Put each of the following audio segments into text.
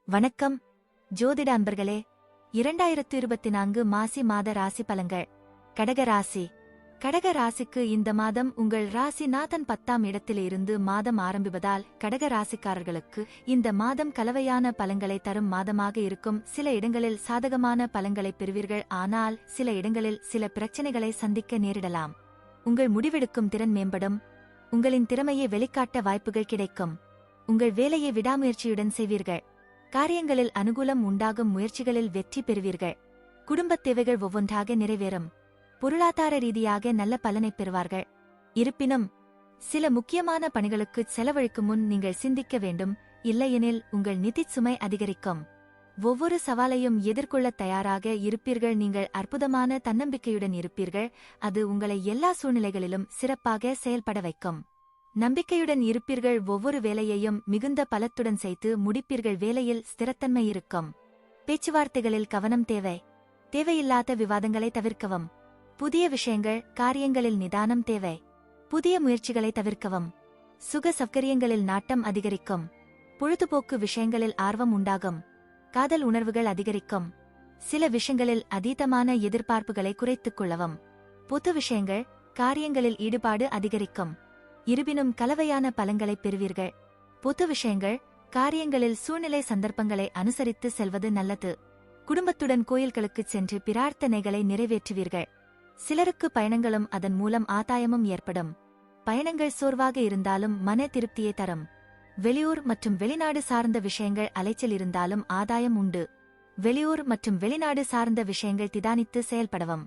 வணக்கம் ஜோதிட அன்பர்களே, 2024 மாசி மாத ராசி பலன்கள். கடக ராசி. கடக ராசிக்கு இந்த மாதம் உங்கள் ராசிநாதன் 10ஆம் இடத்தில் இருந்து மாதம் ஆரம்பிப்பதால் கடக ராசிக்காரர்களுக்கு இந்த மாதம் கலவையான பலன்களை தரும் மாதமாக இருக்கும். சில இடங்களில் சாதகமான பலன்களை பெறுவீர்கள், ஆனால் சில இடங்களில் சில பிரச்சனைகளை சந்திக்க நேரிடலாம். உங்கள் முடிவெடுக்கும் திறன் மேம்படும். உங்களின் திறமையை வெளிக்காட்ட வாய்ப்புகள் கிடைக்கும். உங்கள் வேலையை விடாமுயற்சியுடன் செய்வீர்கள். காரியங்களில் அனுகூலம் உண்டாகும். முயற்சிகளில் வெற்றி பெறுவீர்கள். குடும்பத் தேவைகள் ஒவ்வொன்றாக நிறைவேறும். பொருளாதார ரீதியாக நல்ல பலனை பெறுவார்கள். இருப்பினும் சில முக்கியமான பணிகளுக்கு செலவழிக்கும் முன் நீங்கள் சிந்திக்க வேண்டும், இல்லையெனில் உங்கள் நிதி சுமை அதிகரிக்கும். ஒவ்வொரு சவாலையும் எதிர்கொள்ள தயாராக இருப்பீர்கள். நீங்கள் அற்புதமான தன்னம்பிக்கையுடன் இருப்பீர்கள். அது உங்களை எல்லா சூழ்நிலைகளிலும் சிறப்பாக செயல்பட வைக்கும். நம்பிக்கையுடன் இருப்பீர்கள். ஒவ்வொரு வேலையையும் மிகுந்த பலத்துடன் செய்து முடிப்பீர்கள். வேலையில் ஸ்திரத்தன்மை இருக்கும். பேச்சுவார்த்தைகளில் கவனம் தேவை. தேவையில்லாத விவாதங்களை தவிர்க்கவும். புதிய விஷயங்கள் காரியங்களில் நிதானம் தேவை. புதிய முயற்சிகளை தவிர்க்கவும். சுக சௌகரியங்களில் நாட்டம் அதிகரிக்கும். பொழுதுபோக்கு விஷயங்களில் ஆர்வம் உண்டாகும். காதல் உணர்வுகள் அதிகரிக்கும். சில விஷயங்களில் அதீதமான எதிர்பார்ப்புகளை குறைத்துக் கொள்ளவும். பொது விஷயங்கள் காரியங்களில் ஈடுபாடு அதிகரிக்கும். இருப்பினும் கலவையான பலன்களை பெறுவீர்கள். பொது விஷயங்கள் காரியங்களில் சூழ்நிலை சந்தர்ப்பங்களை அனுசரித்து செல்வது நல்லது. குடும்பத்துடன் கோயில்களுக்குச் சென்று பிரார்த்தனைகளை நிறைவேற்றுவீர்கள். சிலருக்கு பயணங்களும் அதன் மூலம் ஆதாயமும் ஏற்படும். பயணங்கள் சோர்வாக இருந்தாலும் மன திருப்தியை தரும். வெளியூர் மற்றும் வெளிநாடு சார்ந்த விஷயங்கள் அலைச்சல் இருந்தாலும் ஆதாயம் உண்டு. வெளியூர் மற்றும் வெளிநாடு சார்ந்த விஷயங்கள் திதானித்து செயல்படவும்.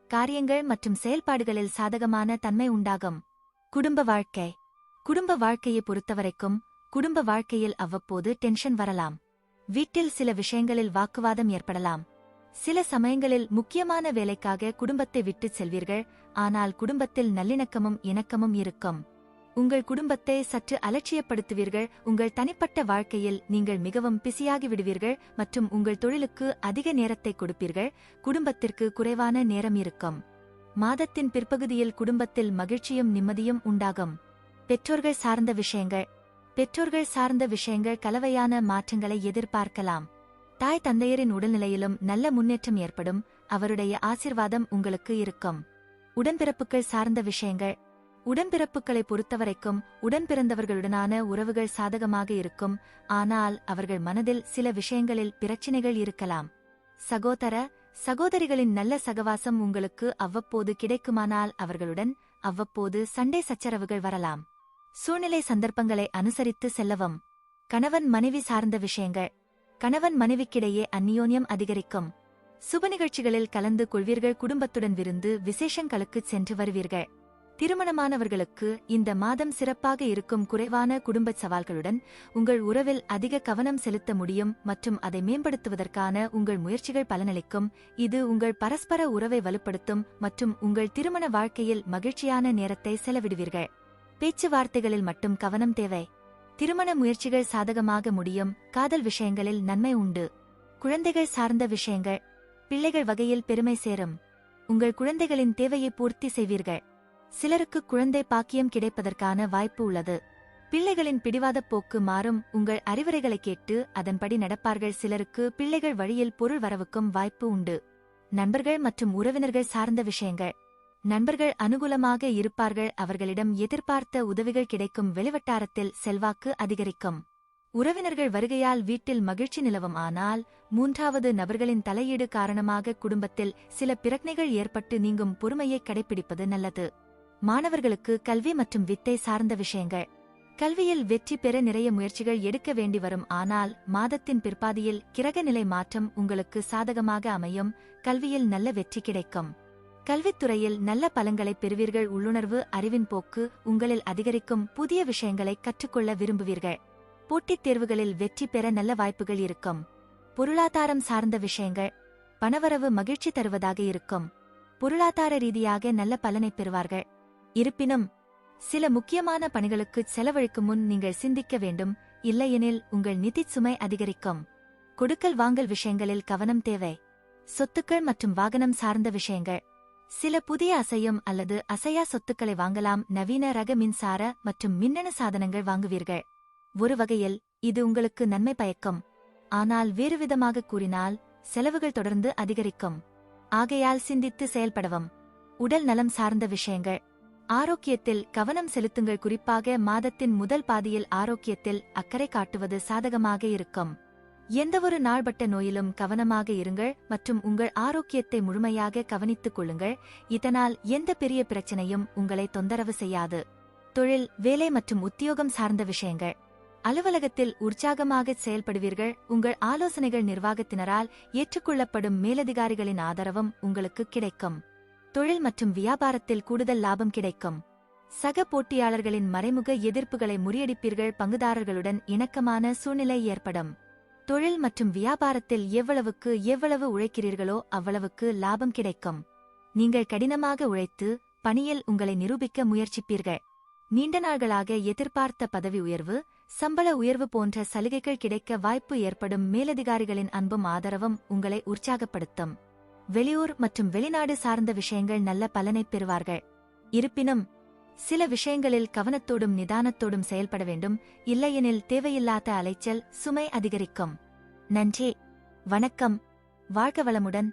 காரியங்கள் மற்றும் செயல்பாடுகளில் சாதகமான தன்மை உண்டாகும். குடும்ப வாழ்க்கை. குடும்ப வாழ்க்கையை பொறுத்தவரைக்கும் குடும்ப வாழ்க்கையில் அவ்வப்போது டென்ஷன் வரலாம். வீட்டில் சில விஷயங்களில் வாக்குவாதம் ஏற்படலாம். சில சமயங்களில் முக்கியமான வேலைக்காக குடும்பத்தை விட்டுச் செல்வீர்கள், ஆனால் குடும்பத்தில் நல்லிணக்கமும் இணக்கமும் இருக்கும். உங்கள் குடும்பத்தை சற்று அலட்சியப்படுத்துவீர்கள். உங்கள் தனிப்பட்ட வாழ்க்கையில் நீங்கள் மிகவும் பிஸியாகி விடுவீர்கள் மற்றும் உங்கள் தொழிலுக்கு அதிக நேரத்தை கொடுப்பீர்கள். குடும்பத்திற்கு குறைவான நேரம் இருக்கும். மாதத்தின் பிற்பகுதியில் குடும்பத்தில் மகிழ்ச்சியும் நிம்மதியும் உண்டாகும். பெற்றோர்கள் சார்ந்த விஷயங்கள். பெற்றோர்கள் சார்ந்த விஷயங்கள் கலவையான மாற்றங்களை எதிர்பார்க்கலாம். தாய் தந்தையரின் உடல்நிலையிலும் நல்ல முன்னேற்றம் ஏற்படும். அவருடைய ஆசீர்வாதம் உங்களுக்கு இருக்கும். உடன்பிறப்புகள் சார்ந்த விஷயங்கள். உடன்பிறப்புகளை பொறுத்தவரைக்கும் உடன்பிறந்தவர்களுடனான உறவுகள் சாதகமாக இருக்கும், ஆனால் அவர்கள் மனதில் சில விஷயங்களில் பிரச்சினைகள் இருக்கலாம். சகோதர சகோதரிகளின் நல்ல சகவாசம் உங்களுக்கு அவ்வப்போது கிடைக்குமானால் அவர்களுடன் அவ்வப்போது சண்டை சச்சரவுகள் வரலாம். சூழ்நிலை சந்தர்ப்பங்களை அனுசரித்து செல்லவும். கணவன் மனைவி சார்ந்த விஷயங்கள். கணவன் மனைவிக்கிடையே அந்நியோன்யம் அதிகரிக்கும். சுப நிகழ்ச்சிகளில் கலந்து கொள்வீர்கள். குடும்பத்துடன் விருந்து விசேஷங்களுக்குச் சென்று வருவீர்கள். திருமணமானவர்களுக்கு இந்த மாதம் சிறப்பாக இருக்கும். குறைவான குடும்ப சவால்களுடன் உங்கள் உறவில் அதிக கவனம் செலுத்த முடியும் மற்றும் அதை மேம்படுத்துவதற்கான உங்கள் முயற்சிகள் பலனளிக்கும். இது உங்கள் பரஸ்பர உறவை வலுப்படுத்தும் மற்றும் உங்கள் திருமண வாழ்க்கையில் மகிழ்ச்சியான நேரத்தை செலவிடுவீர்கள். பேச்சுவார்த்தைகளில் மட்டும் கவனம் தேவை. திருமண முயற்சிகள் சாதகமாக முடியும். காதல் விஷயங்களில் நன்மை உண்டு. குழந்தைகள் சார்ந்த விஷயங்கள். பிள்ளைகள் வகையில் பெருமை சேரும். உங்கள் குழந்தைகளின் தேவையை பூர்த்தி செய்வீர்கள். சிலருக்கு குழந்தை பாக்கியம் கிடைப்பதற்கான வாய்ப்பு உள்ளது. பிள்ளைகளின் பிடிவாதப் போக்கு மாறும். உங்கள் அறிவுரைகளை கேட்டு அதன்படி நடப்பார்கள். சிலருக்கு பிள்ளைகள் வழியில் பொருள் வரவுக்கும் வாய்ப்பு உண்டு. நண்பர்கள் மற்றும் உறவினர்கள் சார்ந்த விஷயங்கள். நண்பர்கள் அனுகூலமாக இருப்பார்கள். அவர்களிடம் எதிர்பார்த்த உதவிகள் கிடைக்கும். வெளிவட்டாரத்தில் செல்வாக்கு அதிகரிக்கும். உறவினர்கள் வருகையால் வீட்டில் மகிழ்ச்சி நிலவும், ஆனால் மூன்றாவது நபர்களின் தலையீடு காரணமாக குடும்பத்தில் சில பிரச்சனைகள் ஏற்பட்டு நீங்கும். பொறுமையை கடைபிடிப்பது நல்லது. மாணவர்களுக்கு கல்வி மற்றும் வித்தை சார்ந்த விஷயங்கள். கல்வியில் வெற்றி பெற நிறைய முயற்சிகள் எடுக்க வேண்டி வரும், ஆனால் மாதத்தின் பிற்பாதியில் கிரக நிலை மாற்றம் உங்களுக்கு சாதகமாக அமையும். கல்வியில் நல்ல வெற்றி கிடைக்கும். கல்வித்துறையில் நல்ல பலன்களை பெறுவீர்கள். உள்ளுணர்வு அறிவின் போக்கு உங்களில் அதிகரிக்கும். புதிய விஷயங்களை கற்றுக்கொள்ள விரும்புவீர்கள். போட்டித் தேர்வுகளில் வெற்றி பெற நல்ல வாய்ப்புகள் இருக்கும். பொருளாதாரம் சார்ந்த விஷயங்கள். பணவரவு மகிழ்ச்சி தருவதாக இருக்கும். பொருளாதார ரீதியாக நல்ல பலனை பெறுவார்கள். இருப்பினும் சில முக்கியமான பணிகளுக்கு செலவழிக்கும் முன் நீங்கள் சிந்திக்க வேண்டும், இல்லையெனில் உங்கள் நிதி சுமை அதிகரிக்கும். கொடுக்கல் வாங்கல் விஷயங்களில் கவனம் தேவை. சொத்துக்கள் மற்றும் வாகனம் சார்ந்த விஷயங்கள். சில புதிய அசையும் அல்லது அசையா சொத்துக்களை வாங்கலாம். நவீன ரக மின்சார மற்றும் மின்னணு சாதனங்கள் வாங்குவீர்கள். ஒரு வகையில் இது உங்களுக்கு நன்மை பயக்கும். ஆனால் வேறுவிதமாக கூறினால் செலவுகள் தொடர்ந்து அதிகரிக்கும். ஆகையால் சிந்தித்து செயல்படவும். உடல் நலம் சார்ந்த விஷயங்கள். ஆரோக்கியத்தில் கவனம் செலுத்துங்கள். குறிப்பாக மாதத்தின் முதல் பாதியில் ஆரோக்கியத்தில் அக்கறை காட்டுவது சாதகமாக இருக்கும். எந்தவொரு நாள்பட்ட நோயிலும் கவனமாக இருங்கள் மற்றும் உங்கள் ஆரோக்கியத்தை முழுமையாக கவனித்துக் கொள்ளுங்கள். இதனால் எந்த பெரிய பிரச்சனையும் உங்களை தொந்தரவு செய்யாது. தொழில், வேலை மற்றும் உத்தியோகம் சார்ந்த விஷயங்கள். அலுவலகத்தில் உற்சாகமாக செயல்படுவீர்கள். உங்கள் ஆலோசனைகள் நிர்வாகத்தினரால் ஏற்றுக்கொள்ளப்படும். மேலதிகாரிகளின் ஆதரவும் உங்களுக்கு கிடைக்கும். தொழில் மற்றும் வியாபாரத்தில் கூடுதல் லாபம் கிடைக்கும். சக போட்டியாளர்களின் மறைமுக எதிர்ப்புகளை முறியடிப்பீர்கள். பங்குதாரர்களுடன் இணக்கமான சூழ்நிலை ஏற்படும். தொழில் மற்றும் வியாபாரத்தில் எவ்வளவு உழைக்கிறீர்களோ அவ்வளவுக்கு லாபம் கிடைக்கும். நீங்கள் கடினமாக உழைத்து பணியில் உங்களை நிரூபிக்க முயற்சிப்பீர்கள். நீண்ட நாள்களாக எதிர்பார்த்த பதவி உயர்வு, சம்பள உயர்வு போன்ற சலுகைகள் கிடைக்க வாய்ப்பு ஏற்படும். மேலதிகாரிகளின் அன்பும் ஆதரவும் உங்களை உற்சாகப்படுத்தும். வெளியூர் மற்றும் வெளிநாடு சார்ந்த விஷயங்கள் நல்ல பலனைப் பெறுவார்கள். இருப்பினும் சில விஷயங்களில் கவனத்தோடும் நிதானத்தோடும் செயல்பட வேண்டும். இல்லையெனில் தேவையில்லாத அலைச்சல், சுமை அதிகரிக்கும். நன்றி, வணக்கம், வாழ்க வளமுடன்.